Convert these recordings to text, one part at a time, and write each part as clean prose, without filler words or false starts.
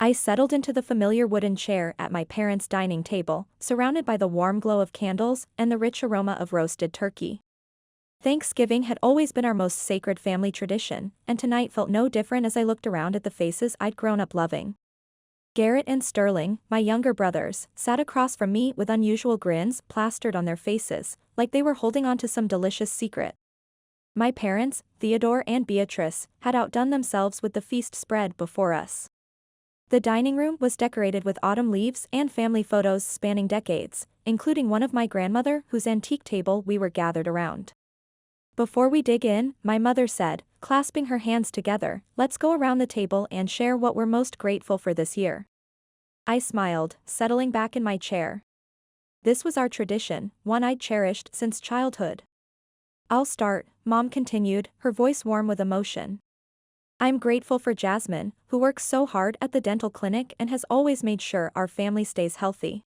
I settled into the familiar wooden chair at my parents' dining table, surrounded by the warm glow of candles and the rich aroma of roasted turkey. Thanksgiving had always been our most sacred family tradition, and tonight felt no different as I looked around at the faces I'd grown up loving. Garrett and Sterling, my younger brothers, sat across from me with unusual grins plastered on their faces, like they were holding on to some delicious secret. My parents, Theodore and Beatrice, had outdone themselves with the feast spread before us. The dining room was decorated with autumn leaves and family photos spanning decades, including one of my grandmother whose antique table we were gathered around. Before we dig in, my mother said, clasping her hands together, let's go around the table and share what we're most grateful for this year. I smiled, settling back in my chair. This was our tradition, one I'd cherished since childhood. I'll start, Mom continued, her voice warm with emotion. I'm grateful for Jasmine, who works so hard at the dental clinic and has always made sure our family stays healthy.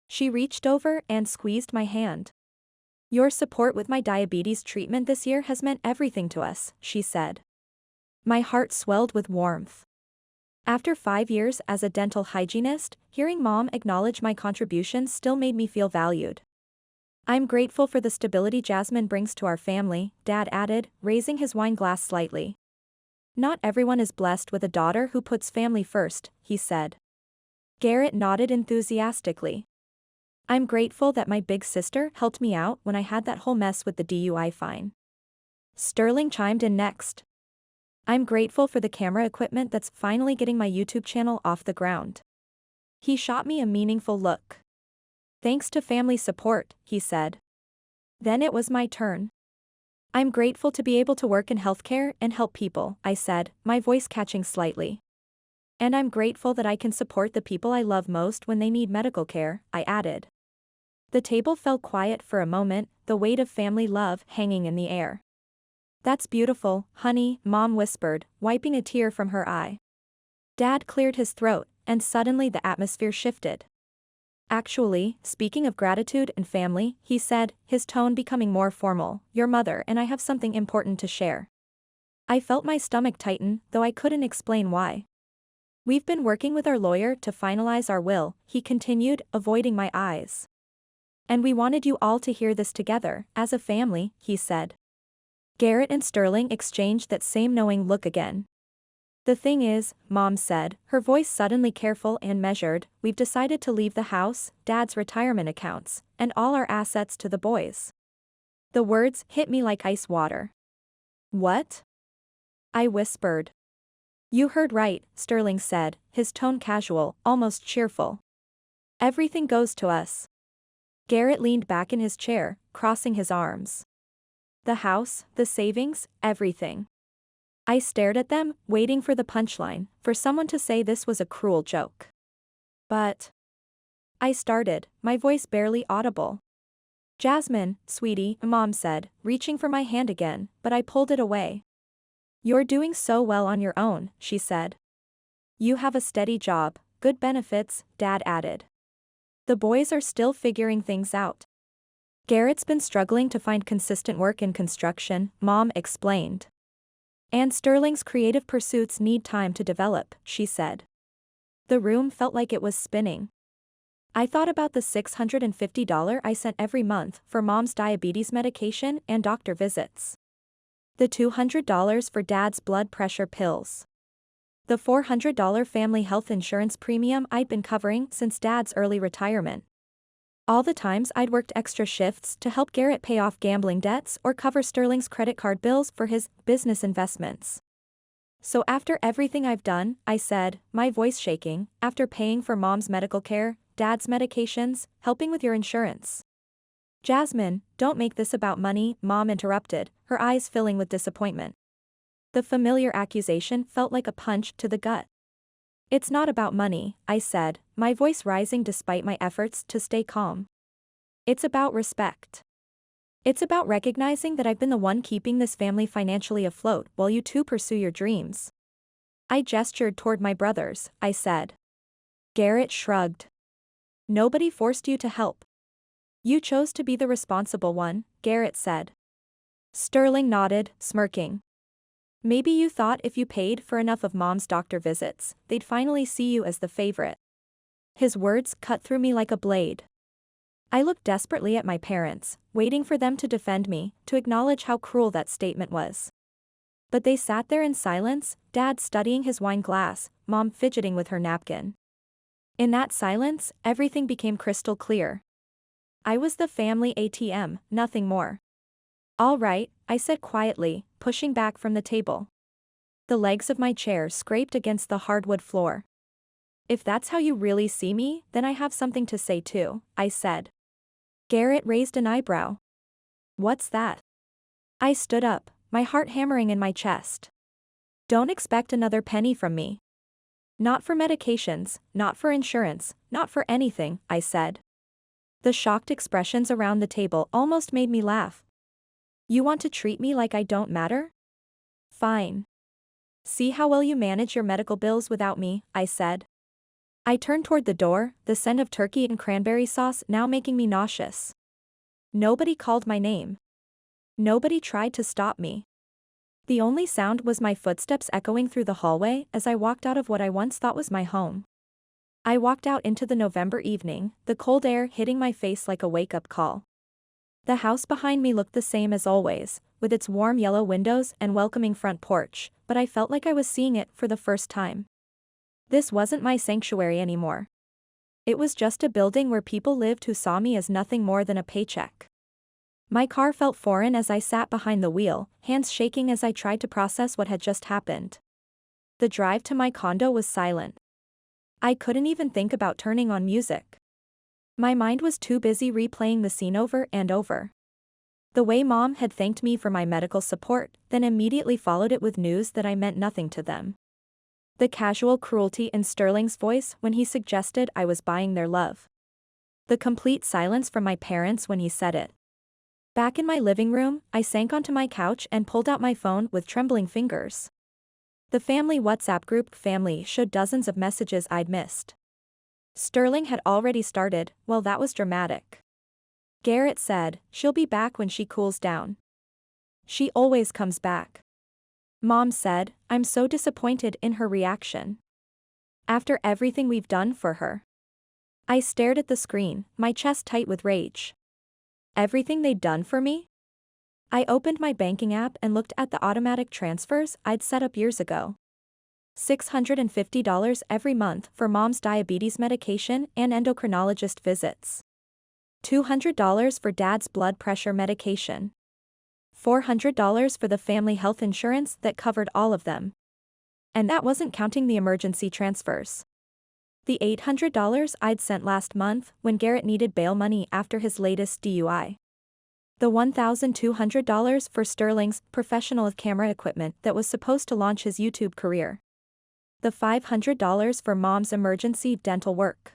She reached over and squeezed my hand. Your support with my diabetes treatment this year has meant everything to us, she said. My heart swelled with warmth. After 5 years as a dental hygienist, hearing Mom acknowledge my contributions still made me feel valued. I'm grateful for the stability Jasmine brings to our family, Dad added, raising his wine glass slightly. Not everyone is blessed with a daughter who puts family first, he said. Garrett nodded enthusiastically. I'm grateful that my big sister helped me out when I had that whole mess with the DUI fine. Sterling chimed in next. I'm grateful for the camera equipment that's finally getting my YouTube channel off the ground. He shot me a meaningful look. Thanks to family support, he said. Then it was my turn. I'm grateful to be able to work in healthcare and help people, I said, my voice catching slightly. And I'm grateful that I can support the people I love most when they need medical care, I added. The table fell quiet for a moment, the weight of family love hanging in the air. That's beautiful, honey, Mom whispered, wiping a tear from her eye. Dad cleared his throat, and suddenly the atmosphere shifted. Actually, speaking of gratitude and family, he said, his tone becoming more formal, your mother and I have something important to share. I felt my stomach tighten, though I couldn't explain why. We've been working with our lawyer to finalize our will, he continued, avoiding my eyes. And we wanted you all to hear this together, as a family, he said. Garrett and Sterling exchanged that same knowing look again. The thing is, Mom said, her voice suddenly careful and measured, we've decided to leave the house, Dad's retirement accounts, and all our assets to the boys. The words hit me like ice water. What? I whispered. You heard right, Sterling said, his tone casual, almost cheerful. Everything goes to us. Garrett leaned back in his chair, crossing his arms. The house, the savings, everything. I stared at them, waiting for the punchline, for someone to say this was a cruel joke. But I started, my voice barely audible. Jasmine, sweetie, Mom said, reaching for my hand again, but I pulled it away. You're doing so well on your own, she said. You have a steady job, good benefits, Dad added. The boys are still figuring things out. Garrett's been struggling to find consistent work in construction, Mom explained. And Sterling's creative pursuits need time to develop, she said. The room felt like it was spinning. I thought about the $650 I sent every month for Mom's diabetes medication and doctor visits. The $200 for Dad's blood pressure pills. The $400 family health insurance premium I'd been covering since Dad's early retirement. All the times I'd worked extra shifts to help Garrett pay off gambling debts or cover Sterling's credit card bills for his business investments. So after everything I've done, I said, my voice shaking, after paying for Mom's medical care, Dad's medications, helping with your insurance. Jasmine, don't make this about money, Mom interrupted, her eyes filling with disappointment. The familiar accusation felt like a punch to the gut. It's not about money, I said, my voice rising despite my efforts to stay calm. It's about respect. It's about recognizing that I've been the one keeping this family financially afloat while you two pursue your dreams. I gestured toward my brothers, I said. Garrett shrugged. Nobody forced you to help. You chose to be the responsible one, Garrett said. Sterling nodded, smirking. Maybe you thought if you paid for enough of Mom's doctor visits, they'd finally see you as the favorite. His words cut through me like a blade. I looked desperately at my parents, waiting for them to defend me, to acknowledge how cruel that statement was. But they sat there in silence, Dad studying his wine glass, Mom fidgeting with her napkin. In that silence, everything became crystal clear. I was the family ATM, nothing more. All right, I said quietly, pushing back from the table. The legs of my chair scraped against the hardwood floor. If that's how you really see me, then I have something to say too, I said. Garrett raised an eyebrow. What's that? I stood up, my heart hammering in my chest. Don't expect another penny from me. Not for medications, not for insurance, not for anything, I said. The shocked expressions around the table almost made me laugh. You want to treat me like I don't matter? Fine. See how well you manage your medical bills without me, I said. I turned toward the door, the scent of turkey and cranberry sauce now making me nauseous. Nobody called my name. Nobody tried to stop me. The only sound was my footsteps echoing through the hallway as I walked out of what I once thought was my home. I walked out into the November evening, the cold air hitting my face like a wake-up call. The house behind me looked the same as always, with its warm yellow windows and welcoming front porch, but I felt like I was seeing it for the first time. This wasn't my sanctuary anymore. It was just a building where people lived who saw me as nothing more than a paycheck. My car felt foreign as I sat behind the wheel, hands shaking as I tried to process what had just happened. The drive to my condo was silent. I couldn't even think about turning on music. My mind was too busy replaying the scene over and over. The way Mom had thanked me for my medical support, then immediately followed it with news that I meant nothing to them. The casual cruelty in Sterling's voice when he suggested I was buying their love. The complete silence from my parents when he said it. Back in my living room, I sank onto my couch and pulled out my phone with trembling fingers. The family WhatsApp group family showed dozens of messages I'd missed. Sterling had already started, well, that was dramatic. Garrett said, she'll be back when she cools down. She always comes back. Mom said, I'm so disappointed in her reaction. After everything we've done for her. I stared at the screen, my chest tight with rage. Everything they'd done for me? I opened my banking app and looked at the automatic transfers I'd set up years ago. $650 every month for Mom's diabetes medication and endocrinologist visits. $200 for Dad's blood pressure medication. $400 for the family health insurance that covered all of them. And that wasn't counting the emergency transfers. The $800 I'd sent last month when Garrett needed bail money after his latest DUI. The $1,200 for Sterling's professional camera equipment that was supposed to launch his YouTube career. The $500 for Mom's emergency dental work.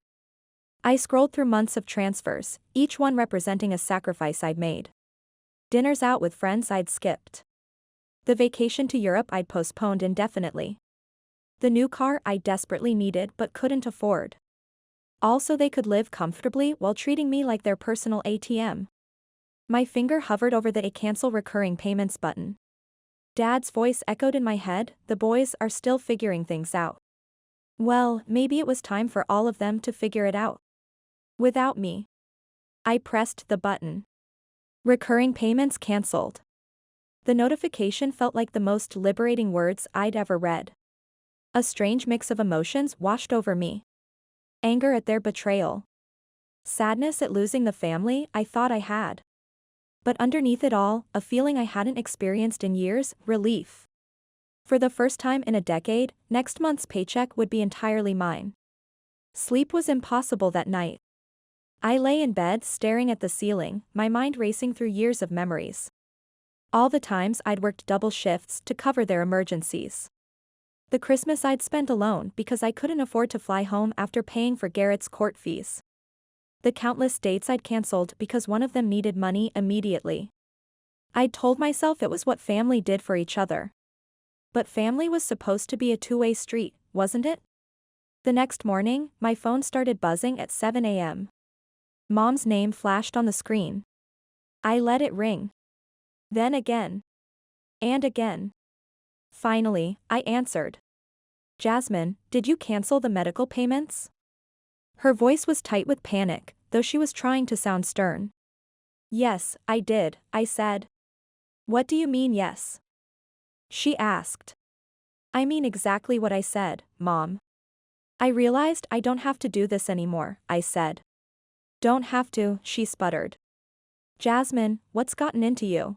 I scrolled through months of transfers, each one representing a sacrifice I'd made. Dinners out with friends I'd skipped. The vacation to Europe I'd postponed indefinitely. The new car I desperately needed but couldn't afford. All so they could live comfortably while treating me like their personal ATM. My finger hovered over the cancel recurring payments button. Dad's voice echoed in my head, the boys are still figuring things out. Well, maybe it was time for all of them to figure it out. Without me. I pressed the button. Recurring payments cancelled. The notification felt like the most liberating words I'd ever read. A strange mix of emotions washed over me. Anger at their betrayal. Sadness at losing the family I thought I had. But underneath it all, a feeling I hadn't experienced in years, relief. For the first time in a decade, next month's paycheck would be entirely mine. Sleep was impossible that night. I lay in bed staring at the ceiling, my mind racing through years of memories. All the times I'd worked double shifts to cover their emergencies. The Christmas I'd spent alone because I couldn't afford to fly home after paying for Garrett's court fees. The countless dates I'd cancelled because one of them needed money immediately. I'd told myself it was what family did for each other. But family was supposed to be a two-way street, wasn't it? The next morning, my phone started buzzing at 7 a.m. Mom's name flashed on the screen. I let it ring. Then again. And again. Finally, I answered. Jasmine, did you cancel the medical payments? Her voice was tight with panic, though she was trying to sound stern. Yes, I did, I said. What do you mean yes? She asked. I mean exactly what I said, Mom. I realized I don't have to do this anymore, I said. Don't have to, she sputtered. Jasmine, what's gotten into you?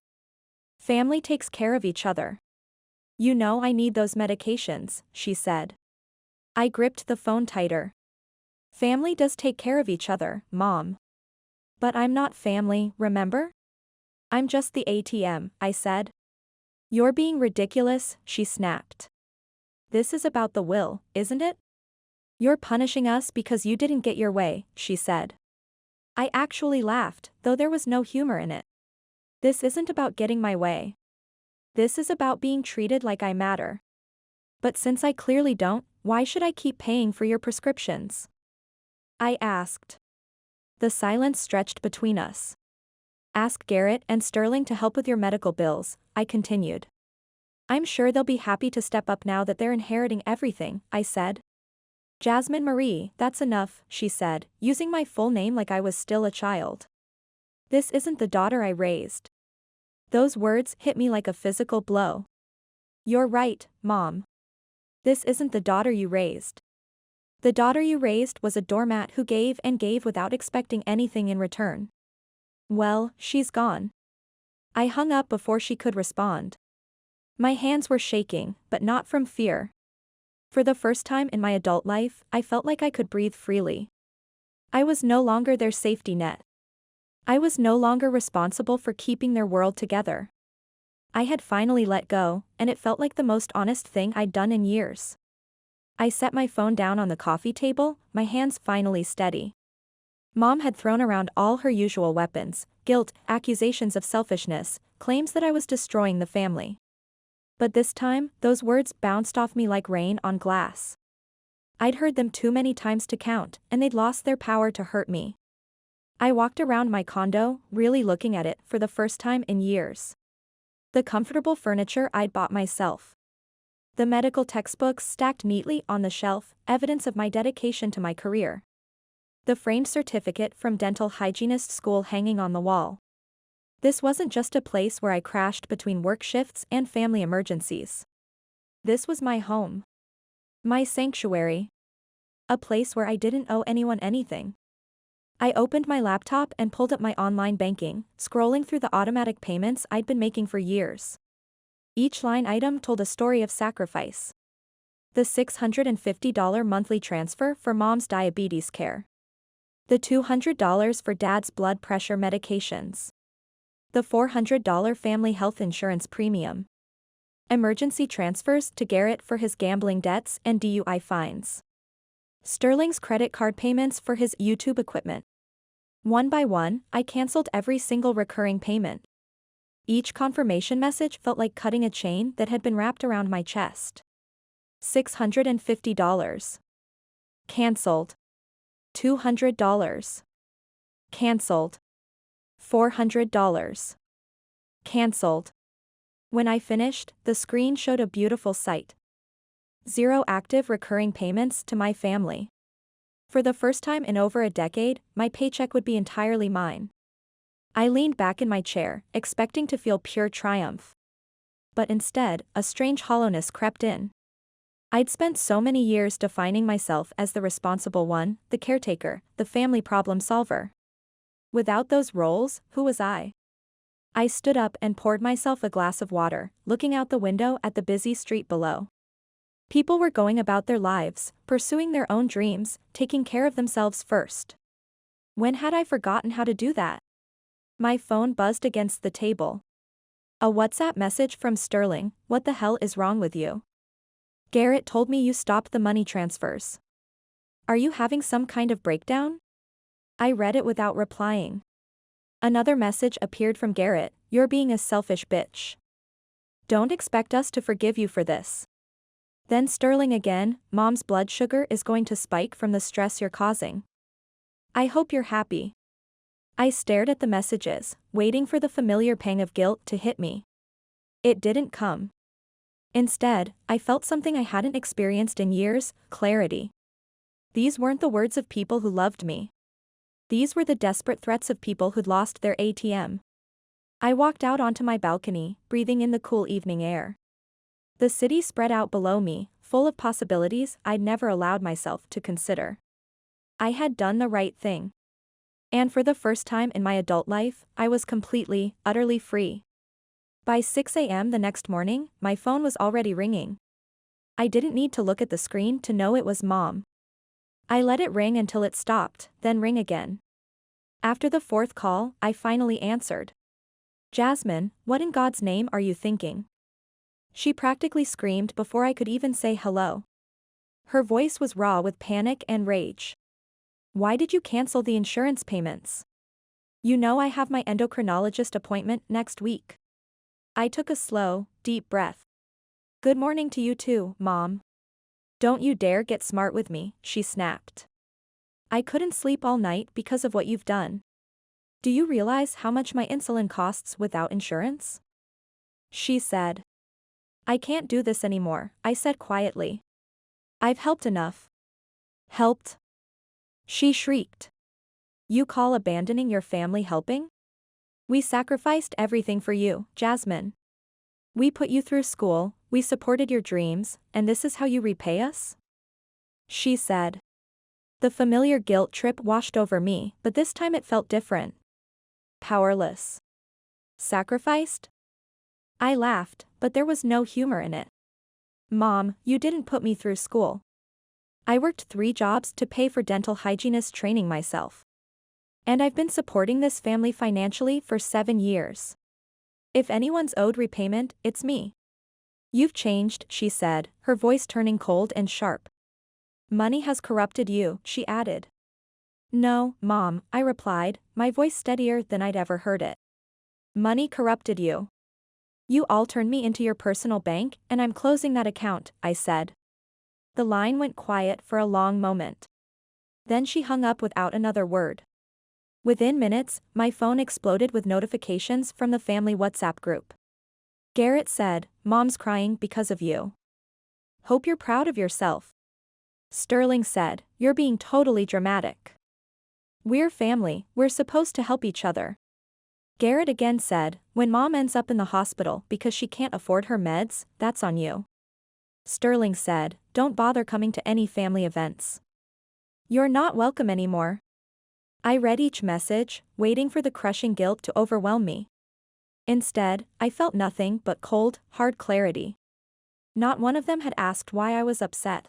Family takes care of each other. You know I need those medications, she said. I gripped the phone tighter. Family does take care of each other, Mom. But I'm not family, remember? I'm just the ATM, I said. You're being ridiculous, she snapped. This is about the will, isn't it? You're punishing us because you didn't get your way, she said. I actually laughed, though there was no humor in it. This isn't about getting my way. This is about being treated like I matter. But since I clearly don't, why should I keep paying for your prescriptions? I asked. The silence stretched between us. Ask Garrett and Sterling to help with your medical bills, I continued. I'm sure they'll be happy to step up now that they're inheriting everything, I said. Jasmine Marie, that's enough, she said, using my full name like I was still a child. This isn't the daughter I raised. Those words hit me like a physical blow. You're right, Mom. This isn't the daughter you raised. The daughter you raised was a doormat who gave and gave without expecting anything in return. Well, she's gone. I hung up before she could respond. My hands were shaking, but not from fear. For the first time in my adult life, I felt like I could breathe freely. I was no longer their safety net. I was no longer responsible for keeping their world together. I had finally let go, and it felt like the most honest thing I'd done in years. I set my phone down on the coffee table, my hands finally steady. Mom had thrown around all her usual weapons, guilt, accusations of selfishness, claims that I was destroying the family. But this time, those words bounced off me like rain on glass. I'd heard them too many times to count, and they'd lost their power to hurt me. I walked around my condo, really looking at it for the first time in years. The comfortable furniture I'd bought myself. The medical textbooks stacked neatly on the shelf, evidence of my dedication to my career. The framed certificate from dental hygienist school hanging on the wall. This wasn't just a place where I crashed between work shifts and family emergencies. This was my home. My sanctuary. A place where I didn't owe anyone anything. I opened my laptop and pulled up my online banking, scrolling through the automatic payments I'd been making for years. Each line item told a story of sacrifice. The $650 monthly transfer for Mom's diabetes care. The $200 for Dad's blood pressure medications. The $400 family health insurance premium. Emergency transfers to Garrett for his gambling debts and DUI fines. Sterling's credit card payments for his YouTube equipment. One by one, I canceled every single recurring payment. Each confirmation message felt like cutting a chain that had been wrapped around my chest. $650. Cancelled. $200. Cancelled. $400. Cancelled. When I finished, the screen showed a beautiful sight. 0 active recurring payments to my family. For the first time in over a decade, my paycheck would be entirely mine. I leaned back in my chair, expecting to feel pure triumph. But instead, a strange hollowness crept in. I'd spent so many years defining myself as the responsible one, the caretaker, the family problem solver. Without those roles, who was I? I stood up and poured myself a glass of water, looking out the window at the busy street below. People were going about their lives, pursuing their own dreams, taking care of themselves first. When had I forgotten how to do that? My phone buzzed against the table. A WhatsApp message from Sterling, "What the hell is wrong with you? Garrett told me you stopped the money transfers. Are you having some kind of breakdown?" I read it without replying. Another message appeared from Garrett, "You're being a selfish bitch. Don't expect us to forgive you for this." Then Sterling again, "Mom's blood sugar is going to spike from the stress you're causing. I hope you're happy." I stared at the messages, waiting for the familiar pang of guilt to hit me. It didn't come. Instead, I felt something I hadn't experienced in years: clarity. These weren't the words of people who loved me. These were the desperate threats of people who'd lost their ATM. I walked out onto my balcony, breathing in the cool evening air. The city spread out below me, full of possibilities I'd never allowed myself to consider. I had done the right thing. And for the first time in my adult life, I was completely, utterly free. By 6 a.m. the next morning, my phone was already ringing. I didn't need to look at the screen to know it was Mom. I let it ring until it stopped, then ring again. After the fourth call, I finally answered. "Jasmine, what in God's name are you thinking?" She practically screamed before I could even say hello. Her voice was raw with panic and rage. "Why did you cancel the insurance payments? You know I have my endocrinologist appointment next week." I took a slow, deep breath. "Good morning to you too, Mom. Don't you dare get smart with me," she snapped. "I couldn't sleep all night because of what you've done. Do you realize how much my insulin costs without insurance?" She said. "I can't do this anymore," I said quietly. "I've helped enough." "Helped?" She shrieked. "You call abandoning your family helping? We sacrificed everything for you, Jasmine. We put you through school, we supported your dreams, and this is how you repay us?" She said. The familiar guilt trip washed over me, but this time it felt different. Powerless. Sacrificed? I laughed, but there was no humor in it. "Mom, you didn't put me through school. I worked 3 jobs to pay for dental hygienist training myself. And I've been supporting this family financially for 7 years. If anyone's owed repayment, it's me." "You've changed," she said, her voice turning cold and sharp. "Money has corrupted you," she added. "No, Mom," I replied, my voice steadier than I'd ever heard it. "Money corrupted you. You all turned me into your personal bank, and I'm closing that account," I said. The line went quiet for a long moment. Then she hung up without another word. Within minutes, my phone exploded with notifications from the family WhatsApp group. Garrett said, "Mom's crying because of you. Hope you're proud of yourself." Sterling said, "You're being totally dramatic. We're family, we're supposed to help each other." Garrett again said, "When Mom ends up in the hospital because she can't afford her meds, that's on you." Sterling said, "Don't bother coming to any family events. You're not welcome anymore." I read each message, waiting for the crushing guilt to overwhelm me. Instead, I felt nothing but cold, hard clarity. Not one of them had asked why I was upset.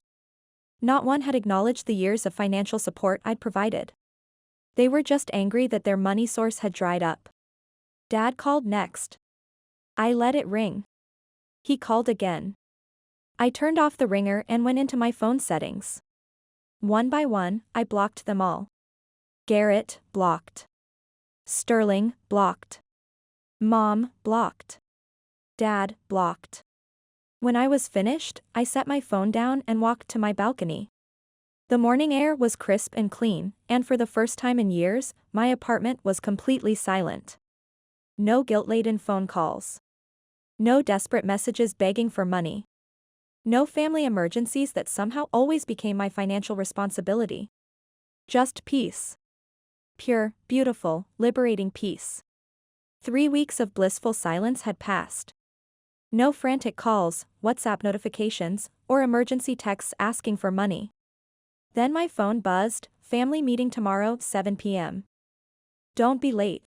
Not one had acknowledged the years of financial support I'd provided. They were just angry that their money source had dried up. Dad called next. I let it ring. He called again. I turned off the ringer and went into my phone settings. One by one, I blocked them all. Garrett, blocked. Sterling, blocked. Mom, blocked. Dad, blocked. When I was finished, I set my phone down and walked to my balcony. The morning air was crisp and clean, and for the first time in years, my apartment was completely silent. No guilt-laden phone calls. No desperate messages begging for money. No family emergencies that somehow always became my financial responsibility. Just peace. Pure, beautiful, liberating peace. 3 weeks of blissful silence had passed. No frantic calls, WhatsApp notifications, or emergency texts asking for money. Then my phone buzzed, "Family meeting tomorrow, 7 p.m. Don't be late."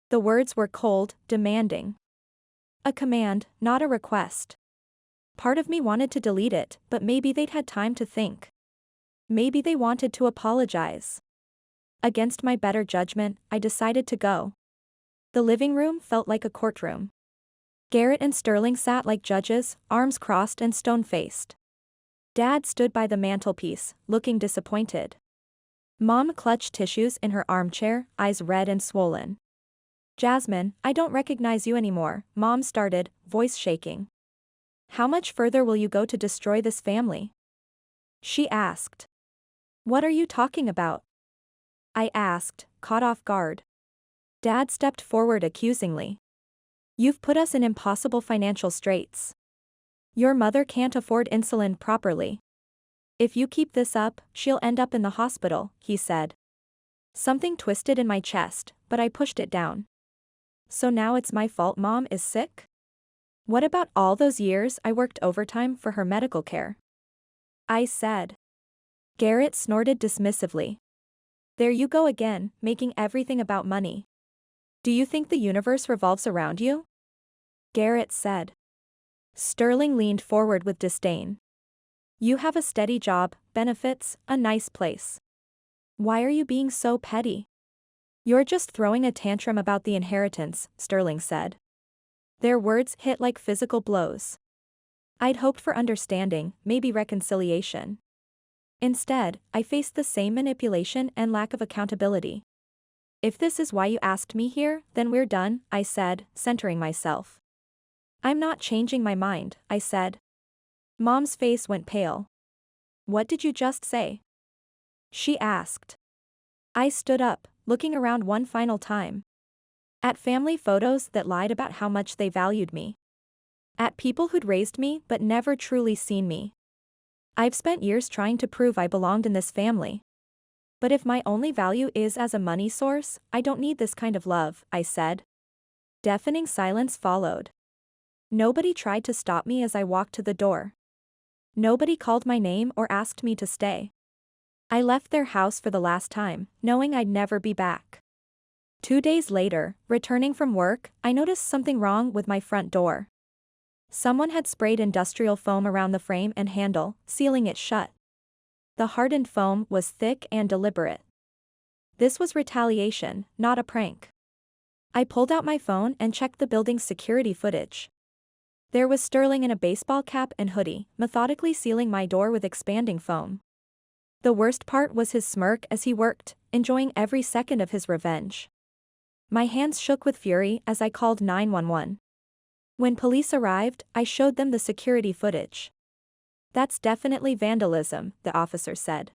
The words were cold, demanding. A command, not a request. Part of me wanted to delete it, but maybe they'd had time to think. Maybe they wanted to apologize. Against my better judgment, I decided to go. The living room felt like a courtroom. Garrett and Sterling sat like judges, arms crossed and stone-faced. Dad stood by the mantelpiece, looking disappointed. Mom clutched tissues in her armchair, eyes red and swollen. "Jasmine, I don't recognize you anymore," Mom started, voice shaking. "How much further will you go to destroy this family?" She asked. "What are you talking about?" I asked, caught off guard. Dad stepped forward accusingly. "You've put us in impossible financial straits. Your mother can't afford insulin properly. If you keep this up, she'll end up in the hospital, he said. Something twisted in my chest, but I pushed it down. So now it's my fault Mom is sick? What about all those years I worked overtime for her medical care? I said. Garrett snorted dismissively. There you go again, making everything about money. Do you think the universe revolves around you? Garrett said. Sterling leaned forward with disdain. You have a steady job, benefits, a nice place. Why are you being so petty? You're just throwing a tantrum about the inheritance, Sterling said. Their words hit like physical blows. I'd hoped for understanding, maybe reconciliation. Instead, I faced the same manipulation and lack of accountability. If this is why you asked me here, then we're done, I said, centering myself. I'm not changing my mind, I said. Mom's face went pale. What did you just say? She asked. I stood up, looking around one final time. At family photos that lied about how much they valued me. At people who'd raised me but never truly seen me. I've spent years trying to prove I belonged in this family. But if my only value is as a money source, I don't need this kind of love, I said. Deafening silence followed. Nobody tried to stop me as I walked to the door. Nobody called my name or asked me to stay. I left their house for the last time, knowing I'd never be back. 2 days later, returning from work, I noticed something wrong with my front door. Someone had sprayed industrial foam around the frame and handle, sealing it shut. The hardened foam was thick and deliberate. This was retaliation, not a prank. I pulled out my phone and checked the building's security footage. There was Sterling in a baseball cap and hoodie, methodically sealing my door with expanding foam. The worst part was his smirk as he worked, enjoying every second of his revenge. My hands shook with fury as I called 911. When police arrived, I showed them the security footage. That's definitely vandalism, the officer said.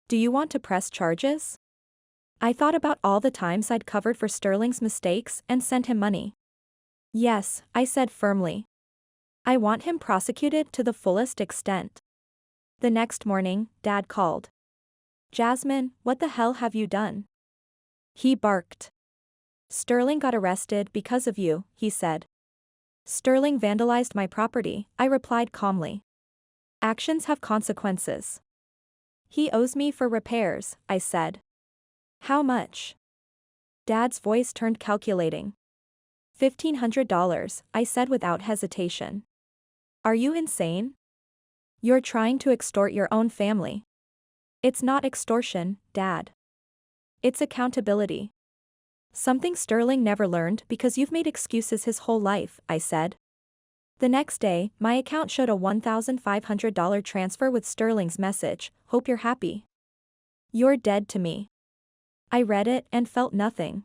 Do you want to press charges? I thought about all the times I'd covered for Sterling's mistakes and sent him money. Yes, I said firmly. I want him prosecuted to the fullest extent. The next morning, Dad called. Jasmine, what the hell have you done? He barked. Sterling got arrested because of you, he said. Sterling vandalized my property, I replied calmly. Actions have consequences. He owes me for repairs, I said. How much? Dad's voice turned calculating. $1,500, I said without hesitation. Are you insane? You're trying to extort your own family. It's not extortion, Dad. It's accountability. Something Sterling never learned because you've made excuses his whole life, I said. The next day, my account showed a $1,500 transfer with Sterling's message, hope you're happy. You're dead to me. I read it and felt nothing.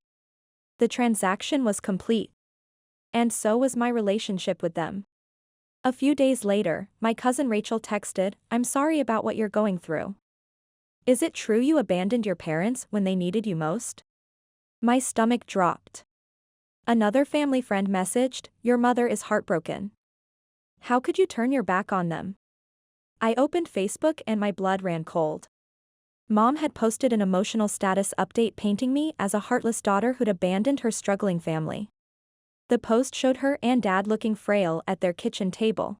The transaction was complete. And so was my relationship with them. A few days later, my cousin Rachel texted, I'm sorry about what you're going through. Is it true you abandoned your parents when they needed you most? My stomach dropped. Another family friend messaged, your mother is heartbroken. How could you turn your back on them? I opened Facebook and my blood ran cold. Mom had posted an emotional status update painting me as a heartless daughter who'd abandoned her struggling family. The post showed her and Dad looking frail at their kitchen table.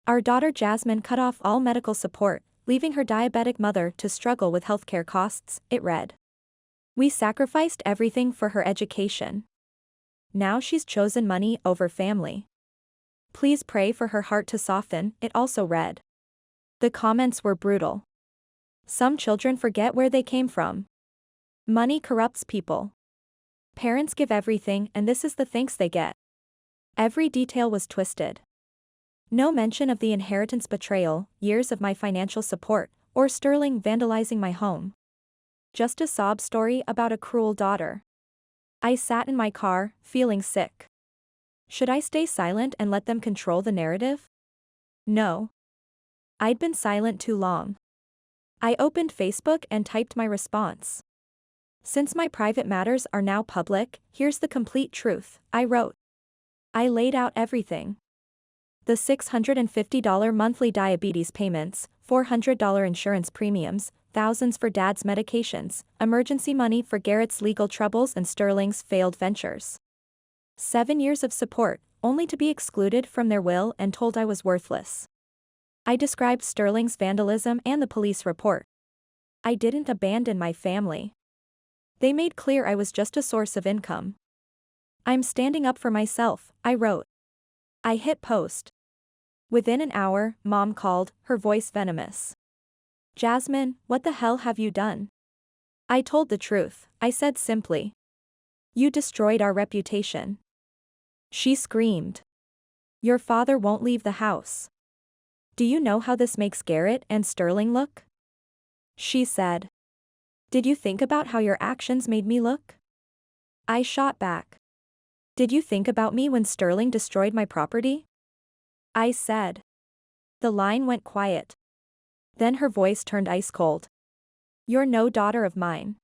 Our daughter Jasmine cut off all medical support, leaving her diabetic mother to struggle with healthcare costs, it read. We sacrificed everything for her education. Now she's chosen money over family. Please pray for her heart to soften, it also read. The comments were brutal. Some children forget where they came from. Money corrupts people. Parents give everything and this is the thanks they get. Every detail was twisted. No mention of the inheritance betrayal, years of my financial support, or Sterling vandalizing my home. Just a sob story about a cruel daughter. I sat in my car, feeling sick. Should I stay silent and let them control the narrative? No. I'd been silent too long. I opened Facebook and typed my response. Since my private matters are now public, here's the complete truth, I wrote. I laid out everything. The $650 monthly diabetes payments, $400 insurance premiums, thousands for Dad's medications, emergency money for Garrett's legal troubles and Sterling's failed ventures. 7 years of support, only to be excluded from their will and told I was worthless. I described Sterling's vandalism and the police report. I didn't abandon my family. They made clear I was just a source of income. I'm standing up for myself, I wrote. I hit post. Within an hour, Mom called, her voice venomous. Jasmine, what the hell have you done? I told the truth, I said simply. You destroyed our reputation. She screamed. Your father won't leave the house. Do you know how this makes Garrett and Sterling look? She said. Did you think about how your actions made me look? I shot back. Did you think about me when Sterling destroyed my property? I said. The line went quiet. Then her voice turned ice cold. You're no daughter of mine.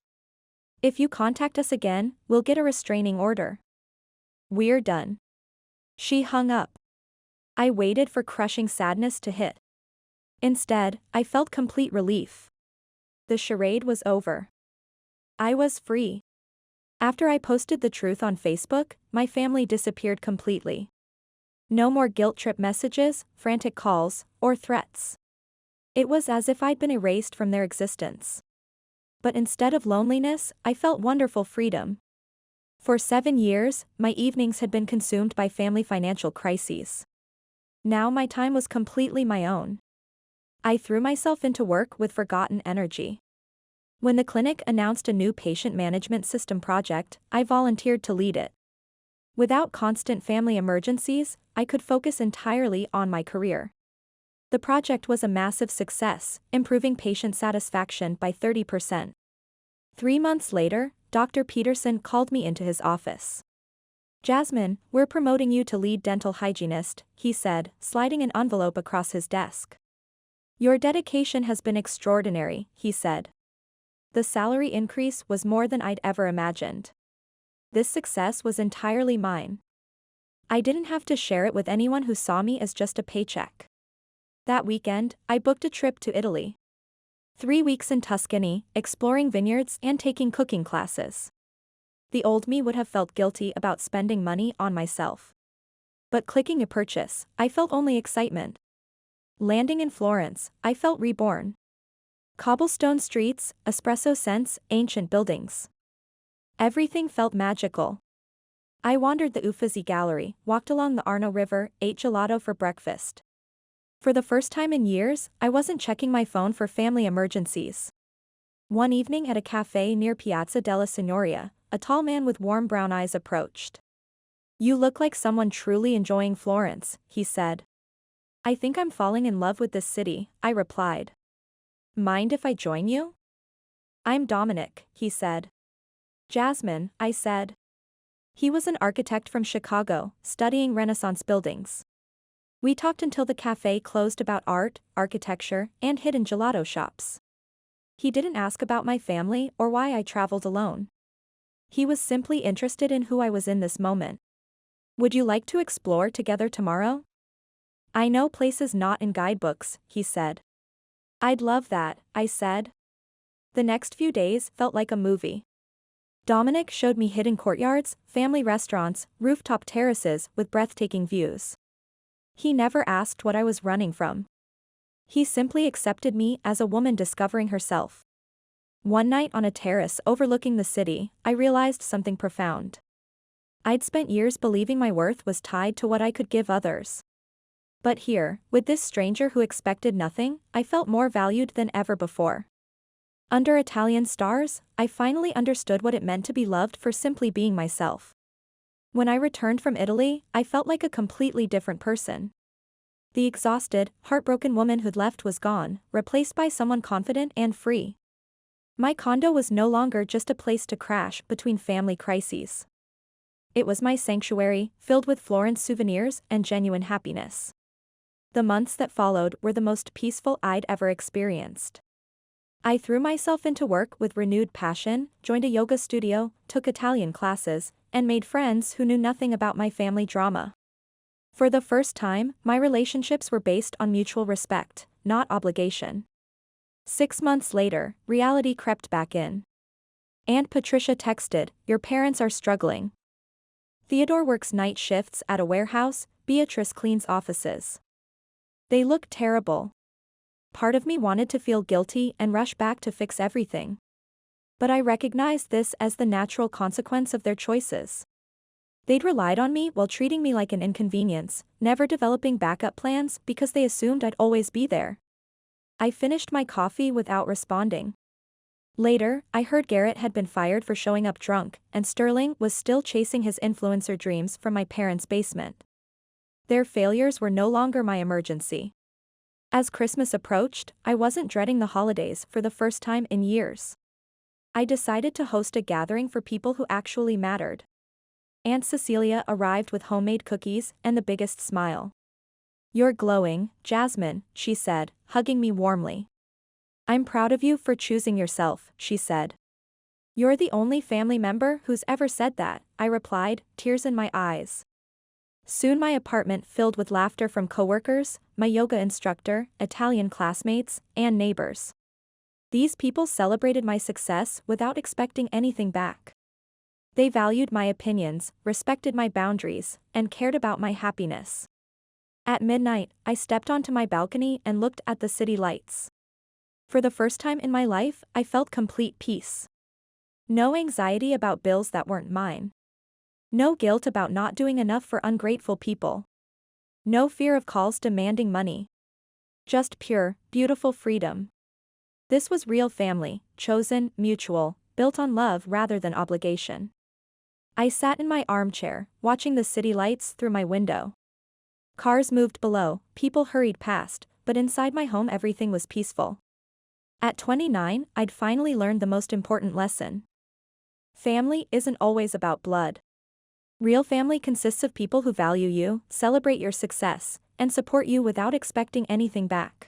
If you contact us again, we'll get a restraining order. We're done. She hung up. I waited for crushing sadness to hit. Instead, I felt complete relief. The charade was over. I was free. After I posted the truth on Facebook, my family disappeared completely. No more guilt trip messages, frantic calls, or threats. It was as if I'd been erased from their existence. But instead of loneliness, I felt wonderful freedom. For 7 years, my evenings had been consumed by family financial crises. Now my time was completely my own. I threw myself into work with forgotten energy. When the clinic announced a new patient management system project, I volunteered to lead it. Without constant family emergencies, I could focus entirely on my career. The project was a massive success, improving patient satisfaction by 30%. 3 months later, Dr. Peterson called me into his office. Jasmine, we're promoting you to lead dental hygienist, he said, sliding an envelope across his desk. Your dedication has been extraordinary, he said. The salary increase was more than I'd ever imagined. This success was entirely mine. I didn't have to share it with anyone who saw me as just a paycheck. That weekend, I booked a trip to Italy. 3 weeks in Tuscany, exploring vineyards and taking cooking classes. The old me would have felt guilty about spending money on myself. But clicking a purchase, I felt only excitement. Landing in Florence, I felt reborn. Cobblestone streets, espresso scents, ancient buildings. Everything felt magical. I wandered the Uffizi Gallery, walked along the Arno River, ate gelato for breakfast. For the first time in years, I wasn't checking my phone for family emergencies. One evening at a cafe near Piazza della Signoria, a tall man with warm brown eyes approached. You look like someone truly enjoying Florence, he said. I think I'm falling in love with this city, I replied. Mind if I join you? I'm Dominic, he said. Jasmine, I said. He was an architect from Chicago, studying Renaissance buildings. We talked until the cafe closed about art, architecture, and hidden gelato shops. He didn't ask about my family or why I traveled alone. He was simply interested in who I was in this moment. Would you like to explore together tomorrow? I know places not in guidebooks, he said. I'd love that, I said. The next few days felt like a movie. Dominic showed me hidden courtyards, family restaurants, rooftop terraces with breathtaking views. He never asked what I was running from. He simply accepted me as a woman discovering herself. One night on a terrace overlooking the city, I realized something profound. I'd spent years believing my worth was tied to what I could give others. But here, with this stranger who expected nothing, I felt more valued than ever before. Under Italian stars, I finally understood what it meant to be loved for simply being myself. When I returned from Italy, I felt like a completely different person. The exhausted, heartbroken woman who'd left was gone, replaced by someone confident and free. My condo was no longer just a place to crash between family crises. It was my sanctuary, filled with Florence souvenirs and genuine happiness. The months that followed were the most peaceful I'd ever experienced. I threw myself into work with renewed passion, joined a yoga studio, took Italian classes, and made friends who knew nothing about my family drama. For the first time, my relationships were based on mutual respect, not obligation. 6 months later, reality crept back in. Aunt Patricia texted, "Your parents are struggling. Theodore works night shifts at a warehouse, Beatrice cleans offices. They look terrible." Part of me wanted to feel guilty and rush back to fix everything. But I recognized this as the natural consequence of their choices. They'd relied on me while treating me like an inconvenience, never developing backup plans because they assumed I'd always be there. I finished my coffee without responding. Later, I heard Garrett had been fired for showing up drunk, and Sterling was still chasing his influencer dreams from my parents' basement. Their failures were no longer my emergency. As Christmas approached, I wasn't dreading the holidays for the first time in years. I decided to host a gathering for people who actually mattered. Aunt Cecilia arrived with homemade cookies and the biggest smile. "You're glowing, Jasmine," she said, hugging me warmly. "I'm proud of you for choosing yourself," she said. "You're the only family member who's ever said that," I replied, tears in my eyes. Soon my apartment filled with laughter from coworkers, my yoga instructor, Italian classmates, and neighbors. These people celebrated my success without expecting anything back. They valued my opinions, respected my boundaries, and cared about my happiness. At midnight, I stepped onto my balcony and looked at the city lights. For the first time in my life, I felt complete peace. No anxiety about bills that weren't mine. No guilt about not doing enough for ungrateful people. No fear of calls demanding money. Just pure, beautiful freedom. This was real family, chosen, mutual, built on love rather than obligation. I sat in my armchair, watching the city lights through my window. Cars moved below, people hurried past, but inside my home everything was peaceful. At 29, I'd finally learned the most important lesson. Family isn't always about blood. Real family consists of people who value you, celebrate your success, and support you without expecting anything back.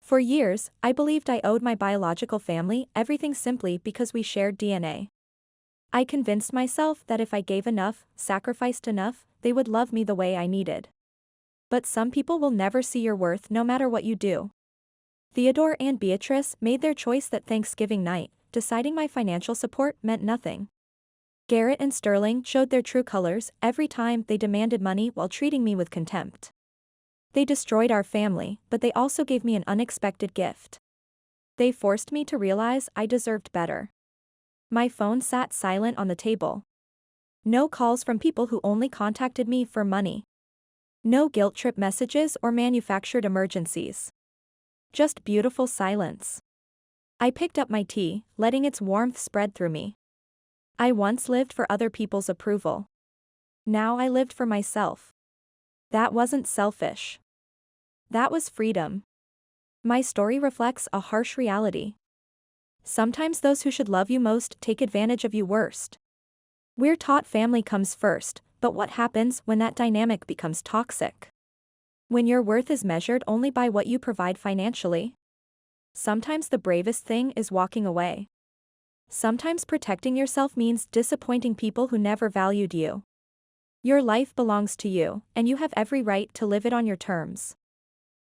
For years, I believed I owed my biological family everything simply because we shared DNA. I convinced myself that if I gave enough, sacrificed enough, they would love me the way I needed. But some people will never see your worth no matter what you do. Theodore and Beatrice made their choice that Thanksgiving night, deciding my financial support meant nothing. Garrett and Sterling showed their true colors every time they demanded money while treating me with contempt. They destroyed our family, but they also gave me an unexpected gift. They forced me to realize I deserved better. My phone sat silent on the table. No calls from people who only contacted me for money. No guilt trip messages or manufactured emergencies. Just beautiful silence. I picked up my tea, letting its warmth spread through me. I once lived for other people's approval. Now I lived for myself. That wasn't selfish. That was freedom. My story reflects a harsh reality. Sometimes those who should love you most take advantage of you worst. We're taught family comes first, but what happens when that dynamic becomes toxic? When your worth is measured only by what you provide financially? Sometimes the bravest thing is walking away. Sometimes protecting yourself means disappointing people who never valued you. Your life belongs to you, and you have every right to live it on your terms.